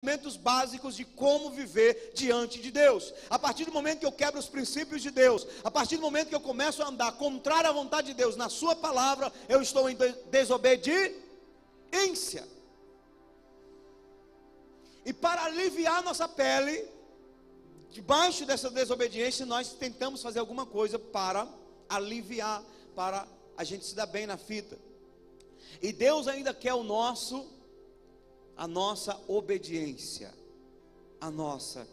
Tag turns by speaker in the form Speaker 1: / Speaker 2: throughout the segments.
Speaker 1: fundamentos básicos de como viver diante de Deus. A partir do momento que eu quebro os princípios de Deus, a partir do momento que eu começo a andar contrário à vontade de Deus, na sua palavra, eu estou em desobediência. E para aliviar nossa pele, debaixo dessa desobediência, nós tentamos fazer alguma coisa para aliviar, para a gente se dar bem na fita. E Deus ainda quer a nossa obediência. A nossa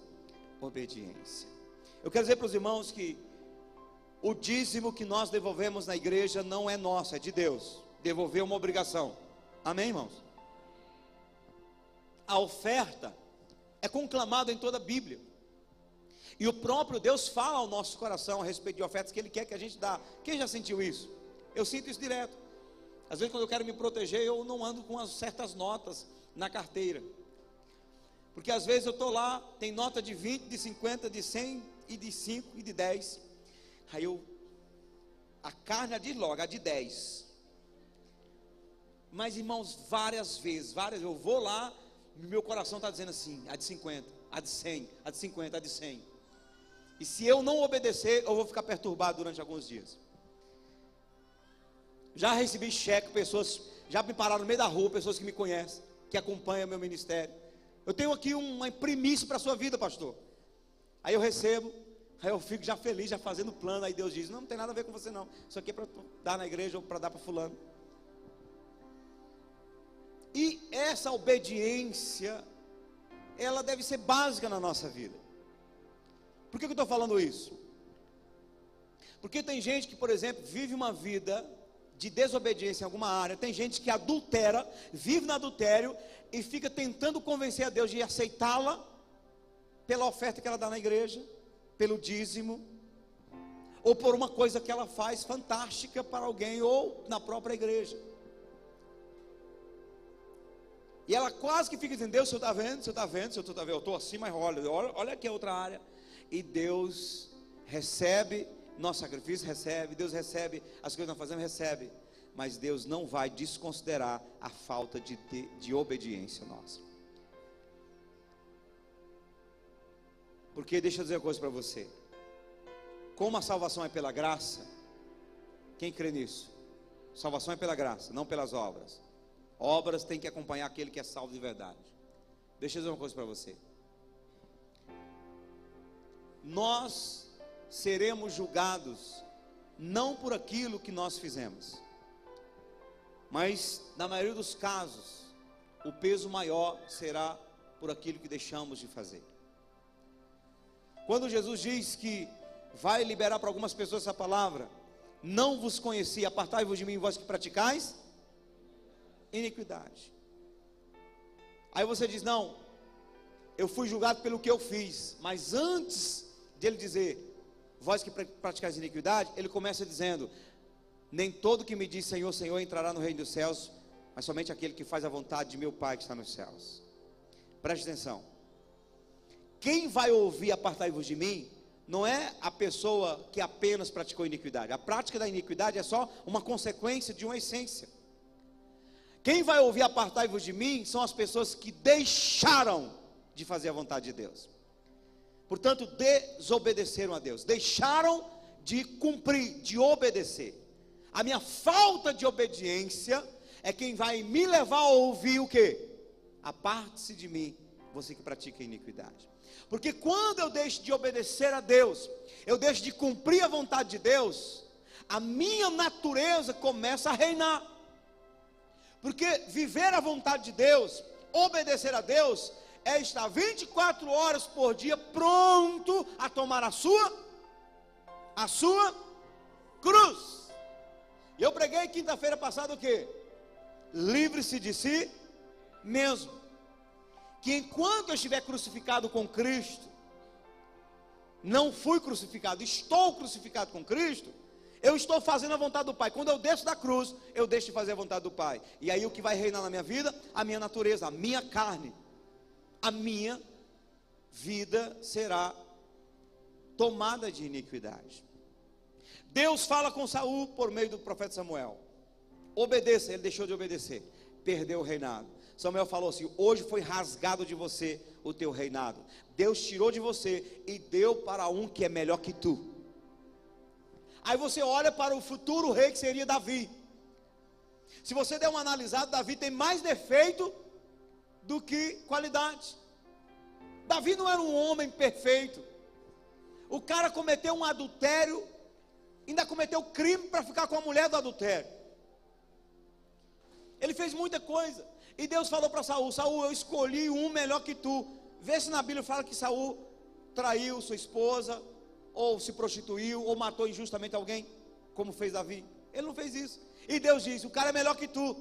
Speaker 1: obediência. Eu quero dizer para os irmãos que o dízimo que nós devolvemos na igreja não é nosso, é de Deus. Devolver é uma obrigação. Amém, irmãos? A oferta é conclamada em toda a Bíblia. E o próprio Deus fala ao nosso coração a respeito de ofertas que Ele quer que a gente dá. Quem já sentiu isso? Eu sinto isso direto. Às vezes quando eu quero me proteger, eu não ando com certas notas na carteira. Porque às vezes eu estou lá, tem nota de 20, de 50, de 100, e de 5 e de 10. Aí a carne diz logo, a de 10. Mas irmãos, várias vezes, eu vou lá, meu coração está dizendo assim, a de 50, a de 100, a de 50, a de 100. E se eu não obedecer, eu vou ficar perturbado durante alguns dias. Já recebi cheque, pessoas já me pararam no meio da rua, pessoas que me conhecem, que acompanham meu ministério. Eu tenho aqui uma primícia para a sua vida, pastor. Aí eu recebo, aí eu fico já feliz, já fazendo plano. Aí Deus diz, não tem nada a ver com você não, isso aqui é para dar na igreja ou para dar para fulano. E essa obediência, ela deve ser básica na nossa vida. Por que eu estou falando isso? Porque tem gente que, por exemplo, vive uma vida de desobediência em alguma área. Tem gente que adultera, vive no adultério e fica tentando convencer a Deus de aceitá-la pela oferta que ela dá na igreja, pelo dízimo, ou por uma coisa que ela faz fantástica para alguém, ou na própria igreja. E ela quase que fica dizendo, Deus, o Senhor está vendo, o Senhor está vendo, o Senhor está vendo, eu estou assim, mas olha aqui a outra área. E Deus recebe nosso sacrifício, recebe, Deus recebe as coisas que nós fazemos, recebe. Mas Deus não vai desconsiderar a falta de obediência nossa. Porque deixa eu dizer uma coisa para você. Como a salvação é pela graça, quem crê nisso? Salvação é pela graça, não pelas obras. Obras tem que acompanhar aquele que é salvo de verdade. Deixa eu dizer uma coisa para você. Nós seremos julgados não por aquilo que nós fizemos, mas na maioria dos casos o peso maior será por aquilo que deixamos de fazer. Quando Jesus diz que vai liberar para algumas pessoas essa palavra, não vos conheci, apartai-vos de mim, vós que praticais iniquidade. Aí você diz, não, eu fui julgado pelo que eu fiz. Mas antes de ele dizer, vós que praticais iniquidade, ele começa dizendo, nem todo que me diz Senhor, Senhor entrará no reino dos céus, mas somente aquele que faz a vontade de meu Pai que está nos céus. Preste atenção. Quem vai ouvir apartai-vos de mim, não é a pessoa que apenas praticou iniquidade. A prática da iniquidade é só uma consequência de uma essência. Quem vai ouvir apartai-vos de mim são as pessoas que deixaram de fazer a vontade de Deus. Portanto, desobedeceram a Deus, deixaram de cumprir, de obedecer. A minha falta de obediência é quem vai me levar a ouvir o quê? Aparte-se de mim, você que pratica iniquidade. Porque quando eu deixo de obedecer a Deus, eu deixo de cumprir a vontade de Deus, a minha natureza começa a reinar. Porque viver a vontade de Deus, obedecer a Deus, é estar 24 horas por dia pronto a tomar a sua cruz. E eu preguei quinta-feira passada o quê? Livre-se de si mesmo. Que enquanto eu estiver crucificado com Cristo, não fui crucificado, estou crucificado com Cristo, eu estou fazendo a vontade do Pai. Quando eu desço da cruz, eu deixo de fazer a vontade do Pai. E aí o que vai reinar na minha vida? A minha natureza, a minha carne. A minha vida será tomada de iniquidade. Deus fala com Saul por meio do profeta Samuel. Obedeça, ele deixou de obedecer, perdeu o reinado. Samuel falou assim: hoje foi rasgado de você o teu reinado. Deus tirou de você e deu para um que é melhor que tu. Aí você olha para o futuro rei, que seria Davi. Se você der uma analisada, Davi tem mais defeito do que qualidade. Davi não era um homem perfeito. O cara cometeu um adultério, ainda cometeu crime para ficar com a mulher do adultério. Ele fez muita coisa. E Deus falou para Saul: Saul, eu escolhi um melhor que tu. Vê se na Bíblia fala que Saul traiu sua esposa, ou se prostituiu, ou matou injustamente alguém, como fez Davi. Ele não fez isso. E Deus disse: o cara é melhor que tu.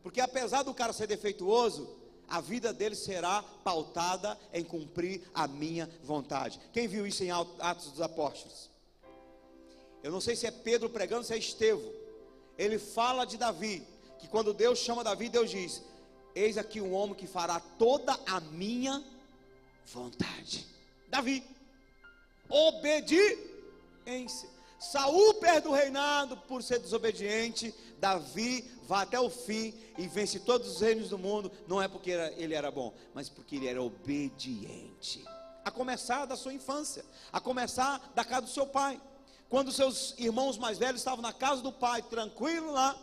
Speaker 1: Porque apesar do cara ser defeituoso, a vida dele será pautada em cumprir a minha vontade. Quem viu isso em Atos dos Apóstolos? Eu não sei se é Pedro pregando, se é Estevão. Ele fala de Davi, que quando Deus chama Davi, Deus diz: eis aqui um homem que fará toda a minha vontade. Davi, obediência. Saul perde o reinado por ser desobediente. Davi vai até o fim e vence todos os reinos do mundo. Não é porque ele era bom, mas porque ele era obediente. A começar da sua infância, a começar da casa do seu pai. Quando seus irmãos mais velhos estavam na casa do pai, tranquilo lá,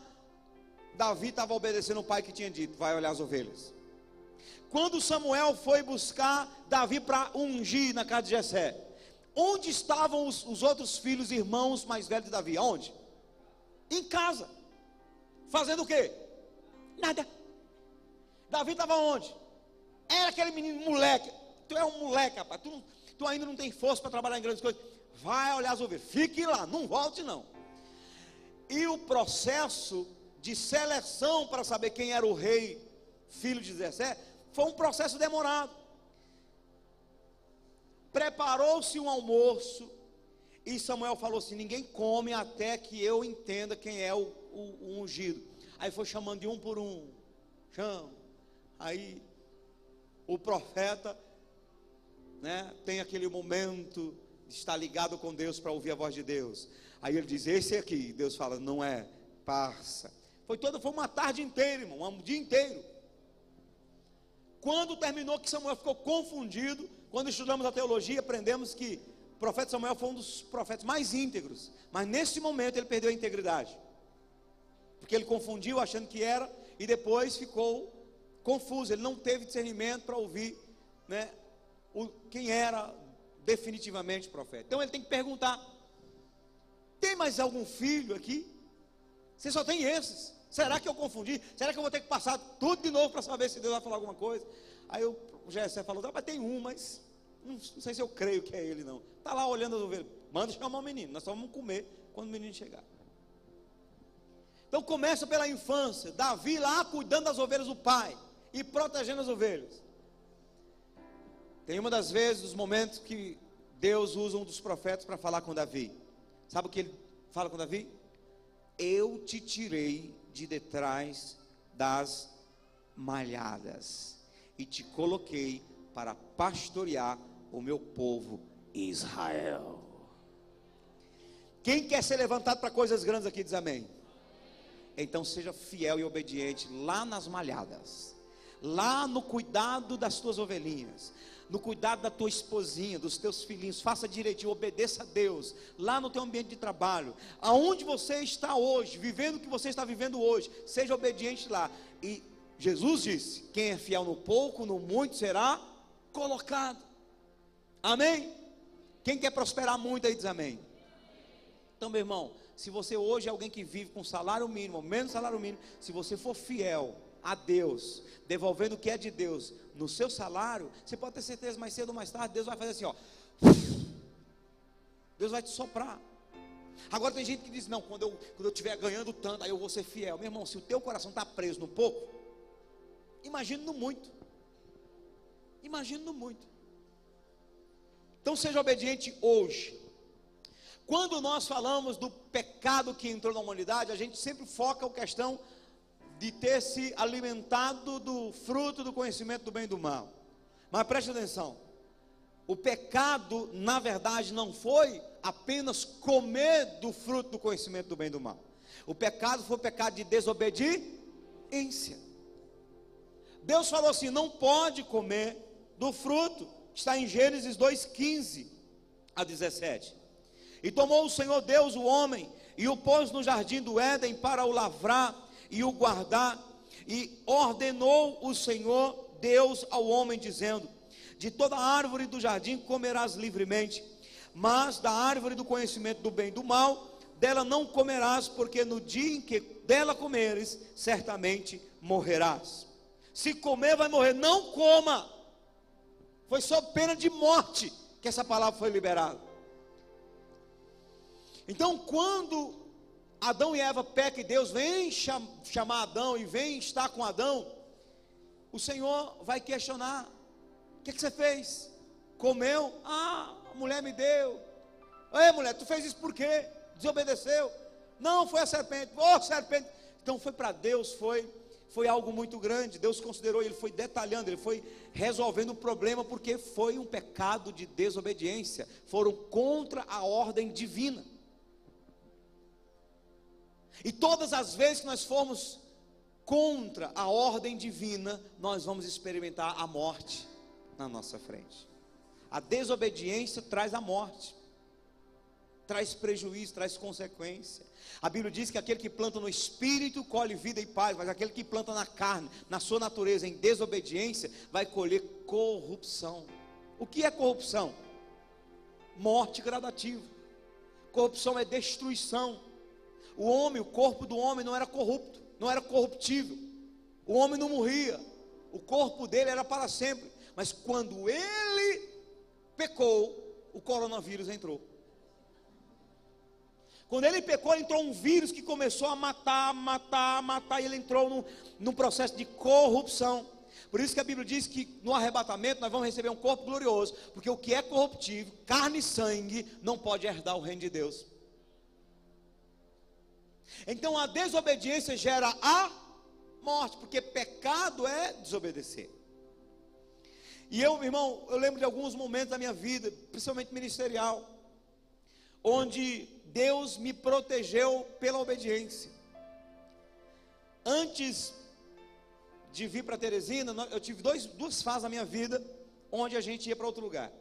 Speaker 1: Davi estava obedecendo o pai que tinha dito: vai olhar as ovelhas. Quando Samuel foi buscar Davi para ungir na casa de Jessé, onde estavam os outros filhos, irmãos mais velhos de Davi? Aonde? Em casa. Fazendo o quê? Nada. Davi estava onde? Era aquele menino moleque. Tu é um moleque, rapaz. Tu ainda não tem força para trabalhar em grandes coisas. Vai olhar as ovelhas. Fique lá, não volte não. E o processo de seleção para saber quem era o rei, filho de Jessé, foi um processo demorado. Preparou-se um almoço e Samuel falou assim: ninguém come até que eu entenda quem é o ungido. Aí foi chamando de um por um. Chama. Aí o profeta, né, tem aquele momento de estar ligado com Deus para ouvir a voz de Deus. Aí ele diz: esse aqui. Deus fala: não é, passa. Foi uma tarde inteira, irmão, um dia inteiro. Quando terminou, que Samuel ficou confundido. Quando estudamos a teologia, aprendemos que o profeta Samuel foi um dos profetas mais íntegros, mas nesse momento ele perdeu a integridade, porque ele confundiu achando que era, e depois ficou confuso. Ele não teve discernimento para ouvir, né, quem era definitivamente o profeta. Então ele tem que perguntar: tem mais algum filho aqui? Você só tem esses? Será que eu confundi? Será que eu vou ter que passar tudo de novo para saber se Deus vai falar alguma coisa? Aí o Jessé falou: mas tem um, mas não sei se eu creio que é ele não. Está lá olhando as ovelhas. Manda chamar o menino, nós só vamos comer quando o menino chegar. Então começa pela infância. Davi lá cuidando das ovelhas do pai e protegendo as ovelhas. Tem uma das vezes, dos momentos que Deus usa um dos profetas para falar com Davi. Sabe o que ele fala com Davi? Eu te tirei de detrás das malhadas e te coloquei para pastorear o meu povo Israel. Quem quer ser levantado para coisas grandes aqui diz amém. Então seja fiel e obediente lá nas malhadas, lá no cuidado das tuas ovelhinhas, no cuidado da tua esposinha, dos teus filhinhos. Faça direitinho, obedeça a Deus, lá no teu ambiente de trabalho, aonde você está hoje, vivendo o que você está vivendo hoje, seja obediente lá. E Jesus disse: quem é fiel no pouco, no muito será colocado. Amém? Quem quer prosperar muito aí diz amém. Então, meu irmão, se você hoje é alguém que vive com salário mínimo, ou menos salário mínimo, se você for fiel a Deus, devolvendo o que é de Deus no seu salário, você pode ter certeza, mais cedo ou mais tarde, Deus vai fazer assim, ó. Deus vai te soprar. Agora tem gente que diz: não, quando eu estiver ganhando tanto, aí eu vou ser fiel. Meu irmão, se o teu coração está preso no pouco, imagine no muito. Imagine no muito. Então seja obediente hoje. Quando nós falamos do pecado que entrou na humanidade, a gente sempre foca a questão de ter se alimentado do fruto do conhecimento do bem e do mal. Mas preste atenção, o pecado na verdade não foi apenas comer do fruto do conhecimento do bem e do mal. O pecado foi o pecado de desobediência. desobediência. Deus falou assim: não pode comer do fruto. Está em Gênesis 2:15 a 17. E tomou o Senhor Deus o homem e o pôs no jardim do Éden para o lavrar e o guardar. E ordenou o Senhor Deus ao homem, dizendo: de toda árvore do jardim comerás livremente, mas da árvore do conhecimento do bem e do mal, dela não comerás, porque no dia em que dela comeres, certamente morrerás. Se comer, vai morrer. Não coma. Foi sob pena de morte que essa palavra foi liberada. Então, quando Adão e Eva pecam e Deus vem chamar Adão e vem estar com Adão, o Senhor vai questionar: o que você fez? Comeu? Ah, a mulher me deu. Ei, mulher, tu fez isso por quê? Desobedeceu? Não, foi a serpente. Oh, serpente. Então foi para Deus, foi algo muito grande. Deus considerou, ele foi detalhando, ele foi resolvendo o problema, porque foi um pecado de desobediência. Foram contra a ordem divina. E todas as vezes que nós formos contra a ordem divina, nós vamos experimentar a morte na nossa frente. A desobediência traz a morte, traz prejuízo, traz consequência. A Bíblia diz que aquele que planta no Espírito colhe vida e paz, mas aquele que planta na carne, na sua natureza, em desobediência, vai colher corrupção. O que é corrupção? Morte gradativa. Corrupção é destruição. O homem, o corpo do homem não era corrupto, não era corruptível. O homem não morria, o corpo dele era para sempre. Mas quando ele pecou, o coronavírus entrou. Quando ele pecou, entrou um vírus que começou a matar, e ele entrou num processo de corrupção. Por isso que a Bíblia diz que no arrebatamento nós vamos receber um corpo glorioso, porque o que é corruptível, carne e sangue, não pode herdar o reino de Deus. Então a desobediência gera a morte, porque pecado é desobedecer. E eu, irmão, eu lembro de alguns momentos da minha vida, principalmente ministerial, onde Deus me protegeu pela obediência. Antes de vir para Teresina, eu tive duas fases na minha vida, onde a gente ia para outro lugar.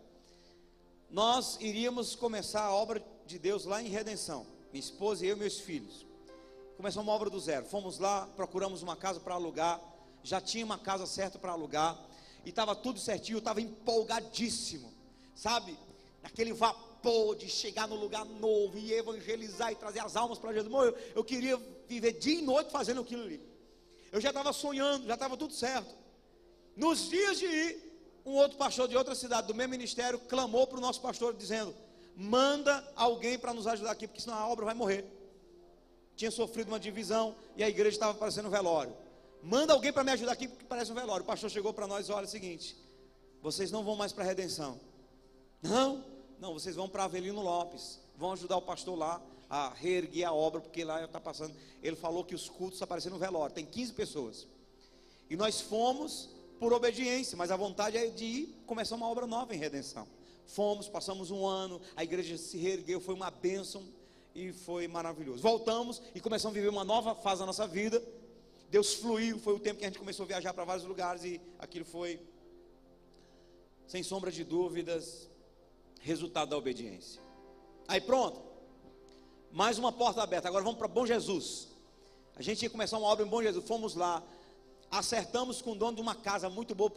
Speaker 1: Nós iríamos começar a obra de Deus lá em Redenção, minha esposa e eu e meus filhos. Começamos uma obra do zero, fomos lá, procuramos uma casa para alugar, já tinha uma casa certa para alugar, e estava tudo certinho, eu estava empolgadíssimo, sabe, naquele vapor de chegar no lugar novo, e evangelizar, e trazer as almas para Jesus. Eu queria viver dia e noite fazendo aquilo ali, eu já estava sonhando, já estava tudo certo. Nos dias de ir, um outro pastor de outra cidade, do mesmo ministério, clamou para o nosso pastor, dizendo: manda alguém para nos ajudar aqui, porque senão a obra vai morrer. Tinha sofrido uma divisão, e a igreja estava parecendo um velório. Manda alguém para me ajudar aqui, porque parece um velório. O pastor chegou para nós e olha, é o seguinte: vocês não vão mais para a Redenção. Não, vocês vão para Avelino Lopes, vão ajudar o pastor lá a reerguer a obra, porque lá está passando. Ele falou que os cultos estão parecendo um velório, tem 15 pessoas. E nós fomos por obediência, mas a vontade é de ir começar uma obra nova em Redenção. Fomos, passamos um ano, a igreja se reergueu, foi uma bênção e foi maravilhoso. Voltamos e começamos a viver uma nova fase da nossa vida. Deus fluiu, foi o tempo que a gente começou a viajar para vários lugares, e aquilo foi, sem sombra de dúvidas, resultado da obediência. Aí pronto, mais uma porta aberta. Agora vamos para Bom Jesus. A gente ia começar uma obra em Bom Jesus, fomos lá, acertamos com o dono de uma casa muito boa,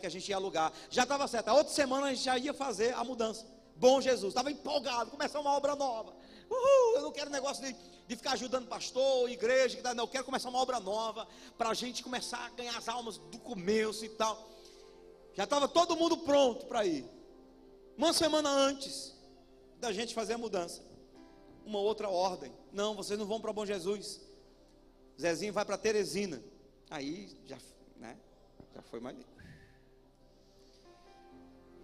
Speaker 1: que a gente ia alugar. Já estava certo, a outra semana a gente já ia fazer a mudança. Bom Jesus, estava empolgado, começar uma obra nova. Eu não quero negócio de ficar ajudando pastor, igreja, não, eu quero começar uma obra nova, para a gente começar a ganhar as almas do começo e tal. Já estava todo mundo pronto para ir. Uma semana antes da gente fazer a mudança, uma outra ordem: não, vocês não vão para Bom Jesus, Zezinho vai para Teresina. Aí já foi mais.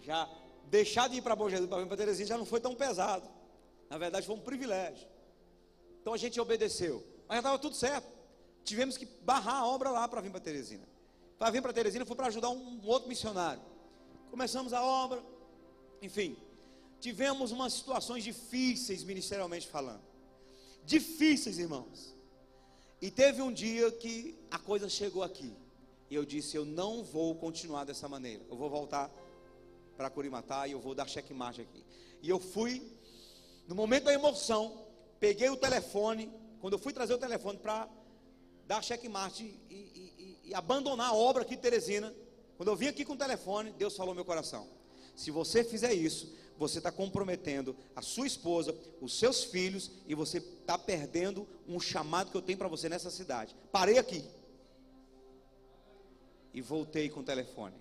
Speaker 1: Já deixar de ir para Bom Jesus para vir para Teresina já não foi tão pesado. Na verdade foi um privilégio. Então a gente obedeceu, mas já estava tudo certo. Tivemos que barrar a obra lá para vir para Teresina. Para vir para Teresina foi para ajudar um outro missionário. Começamos a obra, enfim, tivemos umas situações difíceis ministerialmente falando. Difíceis, irmãos. E teve um dia que a coisa chegou aqui. E eu disse, eu não vou continuar dessa maneira. Eu vou voltar para Curimatá e eu vou dar checkmate aqui. E eu fui, no momento da emoção, peguei o telefone. Quando eu fui trazer o telefone para dar checkmate e abandonar a obra aqui de Teresina, quando eu vim aqui com o telefone, Deus falou no meu coração: se você fizer isso, você está comprometendo a sua esposa, os seus filhos, e você está perdendo um chamado que eu tenho para você nessa cidade. Parei aqui e voltei com o telefone.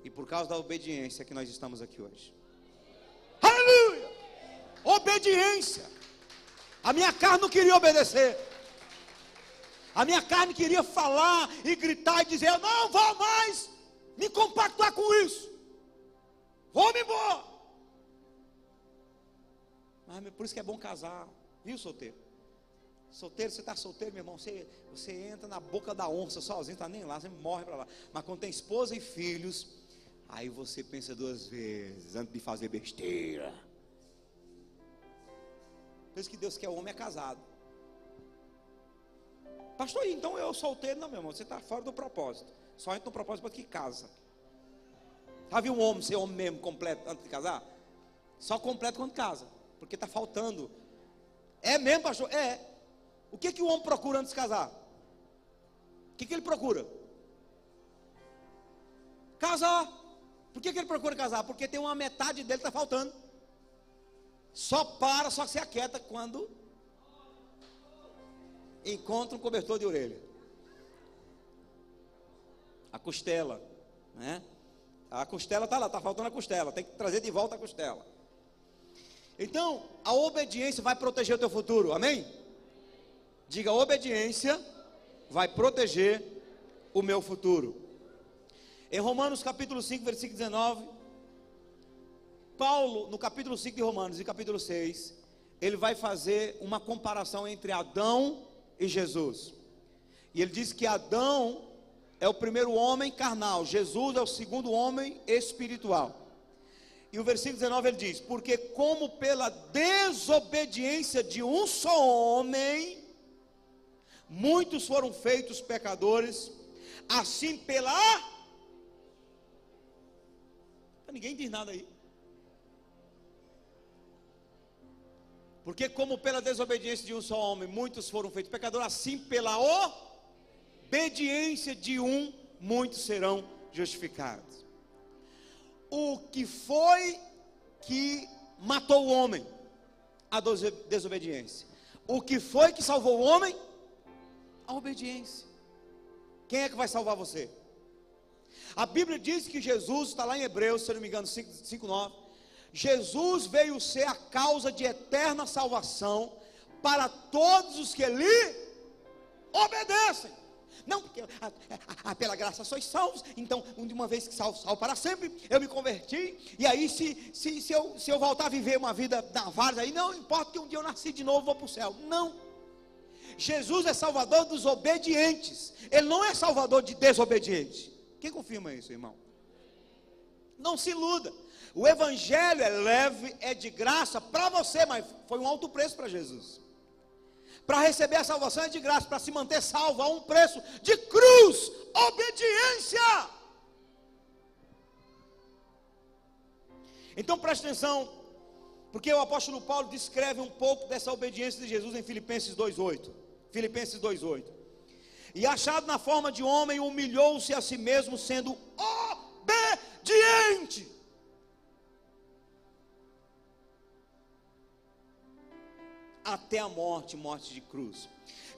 Speaker 1: E por causa da obediência que nós estamos aqui hoje. Aleluia! Obediência. A minha carne não queria obedecer. A minha carne queria falar e gritar e dizer: eu não vou mais me compactuar com isso. Vou-me embora. Mas por isso que é bom casar, viu, solteiro? Solteiro, você está solteiro, meu irmão, você entra na boca da onça sozinho, está nem lá, você morre para lá. Mas quando tem esposa e filhos, aí você pensa duas vezes antes de fazer besteira. Por isso que Deus quer o homem é casado. Pastor, então eu solteiro? Não, meu irmão, você está fora do propósito. Só entra no propósito para que casa. Já viu um homem ser homem mesmo completo antes de casar? Só completo quando casa, porque está faltando. É mesmo, pastor? É. O que o homem procura antes de casar? O que ele procura? Casar. Por que ele procura casar? Porque tem uma metade dele que está faltando. Só se aquieta quando encontra um cobertor de orelha. A costela, né? A costela está lá, está faltando a costela. Tem que trazer de volta a costela. Então, a obediência vai proteger o teu futuro, amém? Diga, a obediência vai proteger o meu futuro. Em Romanos capítulo 5, versículo 19, Paulo, no capítulo 5 de Romanos e capítulo 6, ele vai fazer uma comparação entre Adão e Jesus. E ele diz que Adão é o primeiro homem carnal, Jesus é o segundo homem espiritual. E o versículo 19 ele diz: porque como pela desobediência de um só homem muitos foram feitos pecadores, assim ninguém diz nada aí. Porque como pela desobediência de um só homem muitos foram feitos pecadores, assim pela obediência de um muitos serão justificados. O que foi que matou o homem? A desobediência. O que foi que salvou o homem? A obediência. Quem é que vai salvar você? A Bíblia diz que Jesus, está lá em Hebreus, se eu não me engano, 5:9. Jesus veio ser a causa de eterna salvação para todos os que lhe obedecem. Não, porque pela graça sois salvos. Então, de uma vez que salvo para sempre, eu me converti. E aí, se eu voltar a viver uma vida da várzea, aí não importa que um dia eu nasci de novo, vou para o céu. Não. Jesus é salvador dos obedientes. Ele não é salvador de desobedientes. Quem confirma isso, irmão? Não se iluda. O evangelho é leve, é de graça para você, mas foi um alto preço para Jesus. Para receber a salvação é de graça, para se manter salvo há um preço de cruz, obediência. Então preste atenção, porque o apóstolo Paulo descreve um pouco dessa obediência de Jesus em Filipenses 2:8. Filipenses 2:8. E achado na forma de homem, humilhou-se a si mesmo, sendo obediente. Até a morte de cruz.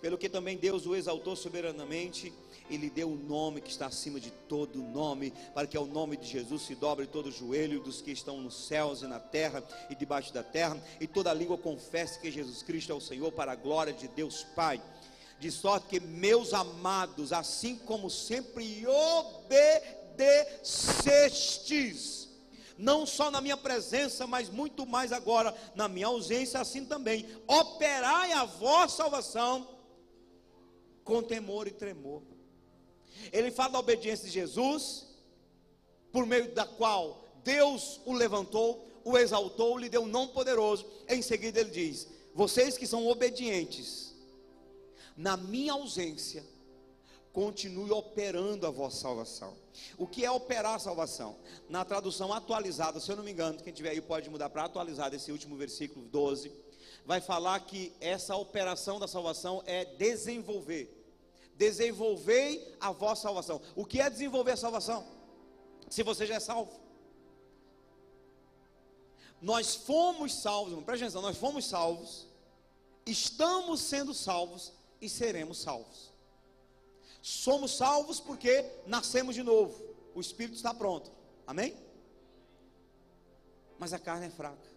Speaker 1: Pelo que também Deus o exaltou soberanamente e lhe deu o nome que está acima de todo nome, para que ao nome de Jesus se dobre todo o joelho dos que estão nos céus e na terra e debaixo da terra, e toda língua confesse que Jesus Cristo é o Senhor, para a glória de Deus Pai. De sorte que, meus amados, assim como sempre obedecestes, não só na minha presença, mas muito mais agora na minha ausência, assim também operai a vossa salvação com temor e tremor. Ele fala da obediência de Jesus, por meio da qual Deus o levantou, o exaltou, lhe deu um nome poderoso. Em seguida ele diz: vocês que são obedientes, na minha ausência, continue operando a vossa salvação. O que é operar a salvação? Na tradução atualizada, se eu não me engano, quem tiver aí pode mudar para atualizada, esse último versículo 12, vai falar que essa operação da salvação é desenvolver. Desenvolvei a vossa salvação. O que é desenvolver a salvação? Se você já é salvo. Nós fomos salvos, presta atenção, nós fomos salvos, estamos sendo salvos e seremos salvos. Somos salvos porque nascemos de novo, o Espírito está pronto, amém? Mas a carne é fraca.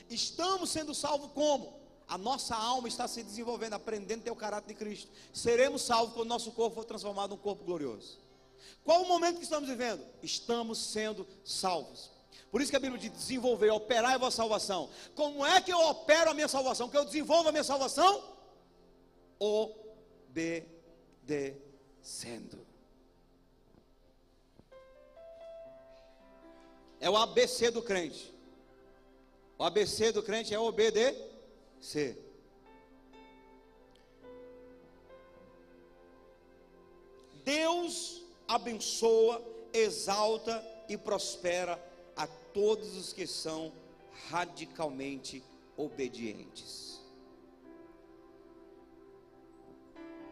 Speaker 1: Estamos sendo salvos como? A nossa alma está se desenvolvendo, aprendendo a ter o caráter de Cristo. Seremos salvos quando o nosso corpo for transformado num corpo glorioso. Qual o momento que estamos vivendo? Estamos sendo salvos. Por isso que a Bíblia diz: desenvolver, operar a vossa salvação. Como é que eu opero a minha salvação? Que eu desenvolvo a minha salvação? Obedecendo. É o ABC do crente. O ABC do crente é obedecer. Deus abençoa, exalta e prospera a todos os que são radicalmente obedientes.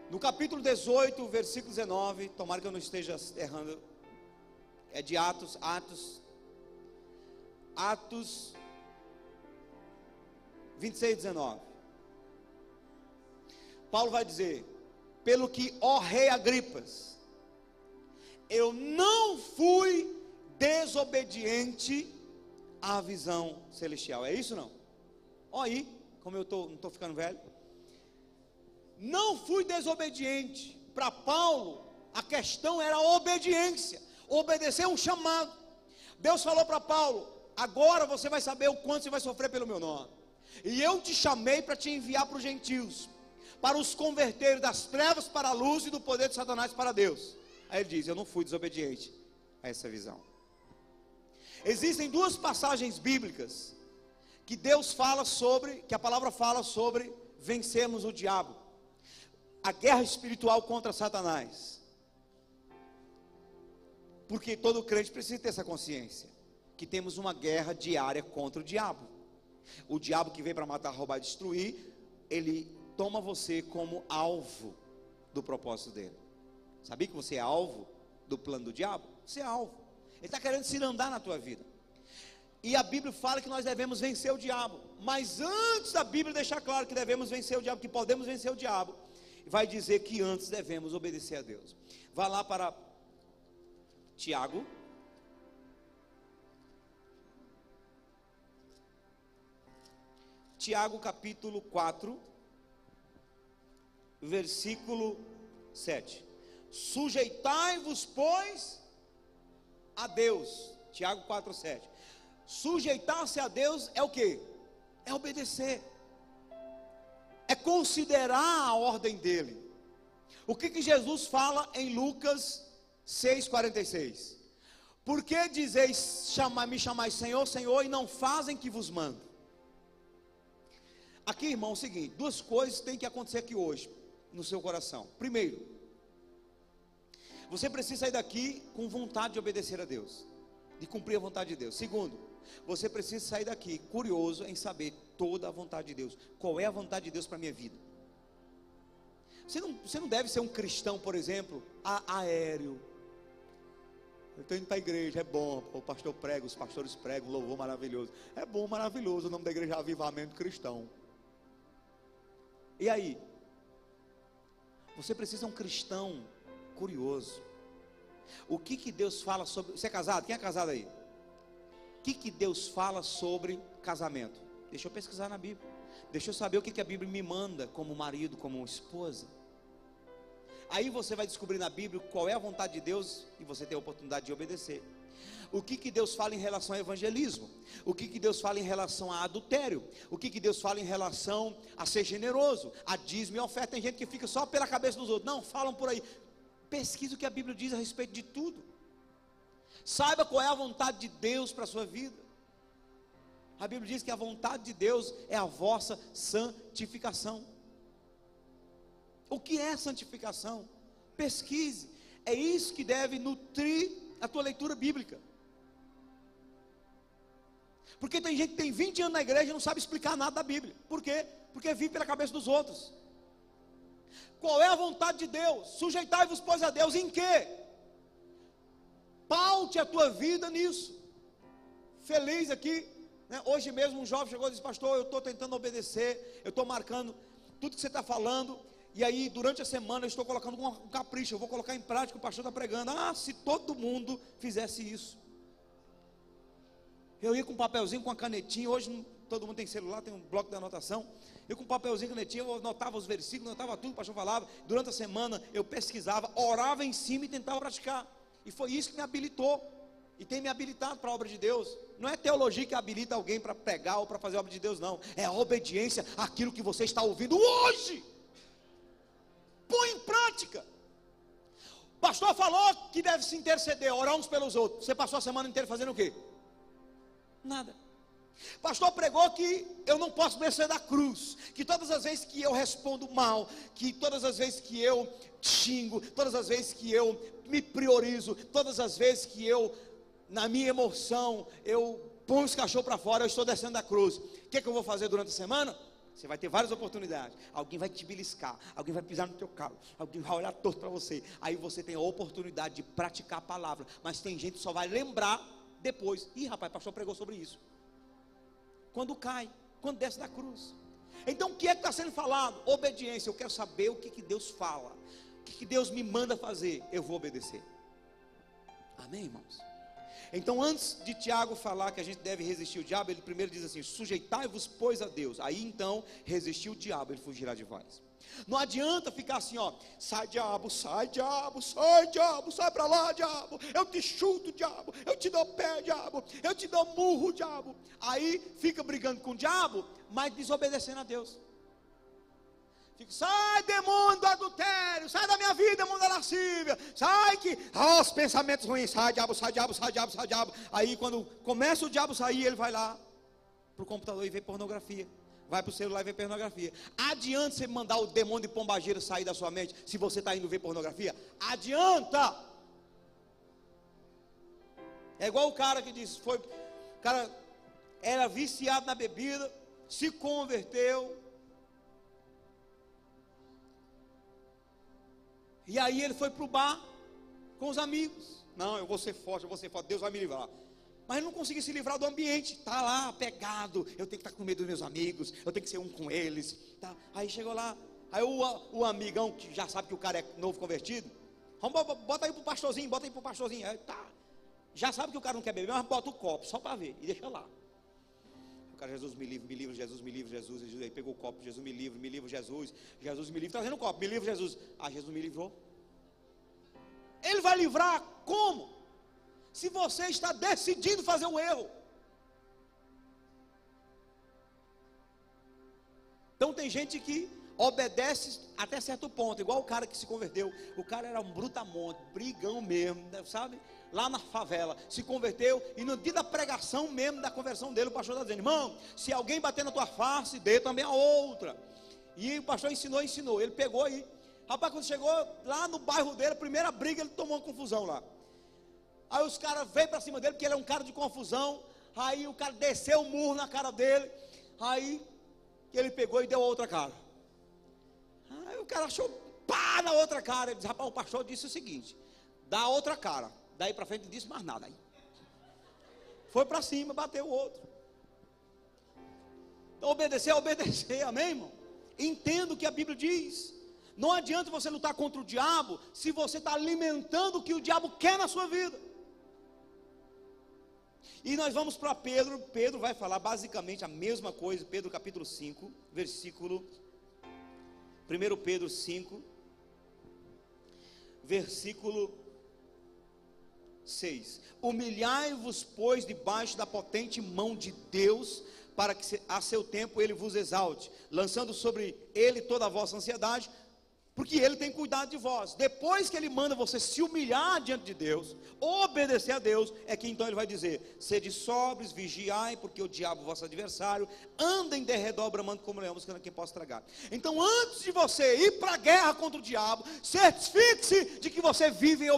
Speaker 1: No capítulo 18, versículo 19, tomara que eu não esteja errando, é de Atos 26, 19. Paulo vai dizer: pelo que, ó rei Agripas, eu não fui desobediente à visão celestial. É isso não? Olha aí, como eu não estou ficando velho. Não fui desobediente. Para Paulo, a questão era a obediência. Obedecer um chamado. Deus falou para Paulo: agora você vai saber o quanto você vai sofrer pelo meu nome. E eu te chamei para te enviar para os gentios, para os converter das trevas para a luz e do poder de Satanás para Deus. Aí ele diz: eu não fui desobediente a essa visão. Existem duas passagens bíblicas que Deus fala sobre, que a palavra fala sobre vencermos o diabo, a guerra espiritual contra Satanás. Porque todo crente precisa ter essa consciência, que temos uma guerra diária contra o diabo. O diabo que vem para matar, roubar e destruir, ele toma você como alvo do propósito dele. Sabia que você é alvo do plano do diabo? Você é alvo. Ele está querendo cirandar na tua vida. E a Bíblia fala que nós devemos vencer o diabo. Mas antes da Bíblia deixar claro que devemos vencer o diabo, que podemos vencer o diabo, vai dizer que antes devemos obedecer a Deus. Vá lá para Tiago. Tiago capítulo 4, versículo 7. Sujeitai-vos, pois, a Deus. Tiago 4, 7. Sujeitar-se a Deus é o que? É obedecer. É considerar a ordem dele. O que Jesus fala em Lucas 6,46? Por que dizeis, me chamais Senhor, Senhor, e não fazem que vos mando? Aqui, irmão, é o seguinte: duas coisas têm que acontecer aqui hoje, no seu coração. Primeiro, você precisa sair daqui com vontade de obedecer a Deus, de cumprir a vontade de Deus. Segundo, você precisa sair daqui curioso em saber toda a vontade de Deus. Qual é a vontade de Deus para a minha vida? Você não deve ser um cristão, por exemplo, aéreo. Eu estou indo para a igreja, é bom, o pastor prega, os pastores pregam, louvor maravilhoso. É bom, maravilhoso, o nome da igreja é Avivamento Cristão. E aí? Você precisa ser um cristão curioso. O que Deus fala sobre... Você é casado? Quem é casado aí? O que Deus fala sobre casamento? Deixa eu pesquisar na Bíblia. Deixa eu saber o que a Bíblia me manda como marido, como esposa. Aí você vai descobrir na Bíblia qual é a vontade de Deus e você tem a oportunidade de obedecer. O que Deus fala em relação ao evangelismo? O que Deus fala em relação a adultério? O que Deus fala em relação a ser generoso, a dízimo e oferta? Tem gente que fica só pela cabeça dos outros. Não, falam por aí. Pesquisa o que a Bíblia diz a respeito de tudo. Saiba qual é a vontade de Deus para a sua vida. A Bíblia diz que a vontade de Deus é a vossa santificação. O que é santificação? Pesquise. É isso que deve nutrir a tua leitura bíblica. Porque tem gente que tem 20 anos na igreja e não sabe explicar nada da Bíblia. Por quê? Porque vive pela cabeça dos outros. Qual é a vontade de Deus? Sujeitai-vos, pois, a Deus em quê? Paute a tua vida nisso. Feliz aqui, né? Hoje mesmo um jovem chegou e disse: pastor, eu estou tentando obedecer, eu estou marcando tudo que você está falando, e aí durante a semana eu estou colocando um capricho, eu vou colocar em prática o que o pastor está pregando. Se todo mundo fizesse isso. Eu ia com um papelzinho, com uma canetinha. Hoje todo mundo tem celular, tem um bloco de anotação. Eu com um papelzinho, canetinha, eu anotava os versículos, anotava tudo que o pastor falava. Durante a semana eu pesquisava, orava em cima e tentava praticar. E foi isso que me habilitou. E tem me habilitado para a obra de Deus. Não é teologia que habilita alguém para pregar ou para fazer a obra de Deus, não. É a obediência àquilo que você está ouvindo hoje. Põe em prática. O pastor falou que deve se interceder, orar uns pelos outros. Você passou a semana inteira fazendo o quê? Nada. Pastor pregou que eu não posso descer da cruz, que todas as vezes que eu respondo mal, que todas as vezes que eu xingo, todas as vezes que eu me priorizo, todas as vezes que eu, na minha emoção, eu ponho os cachorros para fora, eu estou descendo da cruz. O que eu vou fazer durante a semana? Você vai ter várias oportunidades. Alguém vai te beliscar, alguém vai pisar no teu calo, alguém vai olhar torto para você. Aí você tem a oportunidade de praticar a palavra. Mas tem gente que só vai lembrar depois. Rapaz, o pastor pregou sobre isso. Quando cai, quando desce da cruz. Então o que é que está sendo falado? Obediência. Eu quero saber o que Deus fala, o que Deus me manda fazer. Eu vou obedecer. Amém, irmãos? Então antes de Tiago falar que a gente deve resistir o diabo, ele primeiro diz assim: sujeitai-vos, pois, a Deus. Aí então, resistir o diabo, ele fugirá de vós. Não adianta ficar assim, sai diabo, sai diabo, sai diabo, sai para lá diabo, eu te chuto diabo, eu te dou pé diabo, eu te dou murro diabo. Aí fica brigando com o diabo, mas desobedecendo a Deus. Fica: sai demônio do adultério, sai da minha vida, demônio da lascívia, sai que, os pensamentos ruins, sai diabo, sai diabo, sai diabo, sai diabo. Aí quando começa o diabo sair, ele vai lá para o computador e vê pornografia. Vai para o celular e vê pornografia. Adianta você mandar o demônio de pombagira sair da sua mente, se você está indo ver pornografia? Adianta. É igual o cara que diz, o cara era viciado na bebida, se converteu, e aí ele foi para o bar com os amigos. Não, eu vou ser forte, Deus vai me livrar. Mas ele não conseguia se livrar do ambiente. Está lá, pegado. Eu tenho que estar com medo dos meus amigos. Eu tenho que ser um com eles. Tá? Aí chegou lá. Aí o amigão, que já sabe que o cara é novo convertido, bota aí para o pastorzinho, bota aí para o pastorzinho. Aí, tá. Já sabe que o cara não quer beber, mas bota o copo, só para ver. E deixa lá. O cara: Jesus me livre, Jesus me livre, Jesus. Aí pegou o copo: Jesus me livre, Jesus. Jesus me livre, trazendo o copo: me livre, Jesus. Jesus me livrou. Ele vai livrar como? Se você está decidindo fazer um erro. Então tem gente que obedece até certo ponto, igual o cara que se converteu. O cara era um brutamonte, brigão mesmo, sabe? Lá na favela, se converteu, e no dia da pregação mesmo, da conversão dele, o pastor está dizendo: irmão, se alguém bater na tua face, dê também a outra. E o pastor ensinou, ele pegou aí. Rapaz, quando chegou lá no bairro dele, a primeira briga, ele tomou uma confusão lá. Aí os caras veio para cima dele, porque ele é um cara de confusão. Aí o cara desceu o murro na cara dele. Aí ele pegou e deu a outra cara. Aí o cara achou pá na outra cara. Ele disse: rapaz, o pastor disse o seguinte: dá a outra cara. Daí para frente não disse mais nada. Aí foi para cima, bateu o outro. Então obedecer, amém, irmão? Entenda o que a Bíblia diz. Não adianta você lutar contra o diabo se você está alimentando o que o diabo quer na sua vida. E nós vamos para Pedro. Pedro vai falar basicamente a mesma coisa. Pedro capítulo 5, versículo 1 Pedro 5, versículo 6. Humilhai-vos, pois, debaixo da potente mão de Deus, para que a seu tempo ele vos exalte, lançando sobre ele toda a vossa ansiedade, Porque Ele tem cuidado de vós. Depois que Ele manda você se humilhar diante de Deus, obedecer a Deus, é que então Ele vai dizer: sede sóbrios, vigiai, porque o diabo, vosso adversário, anda em derredor, bramando como leão, buscando quem possa tragar. Então, antes de você ir para a guerra contra o diabo, certifique-se de que você vive em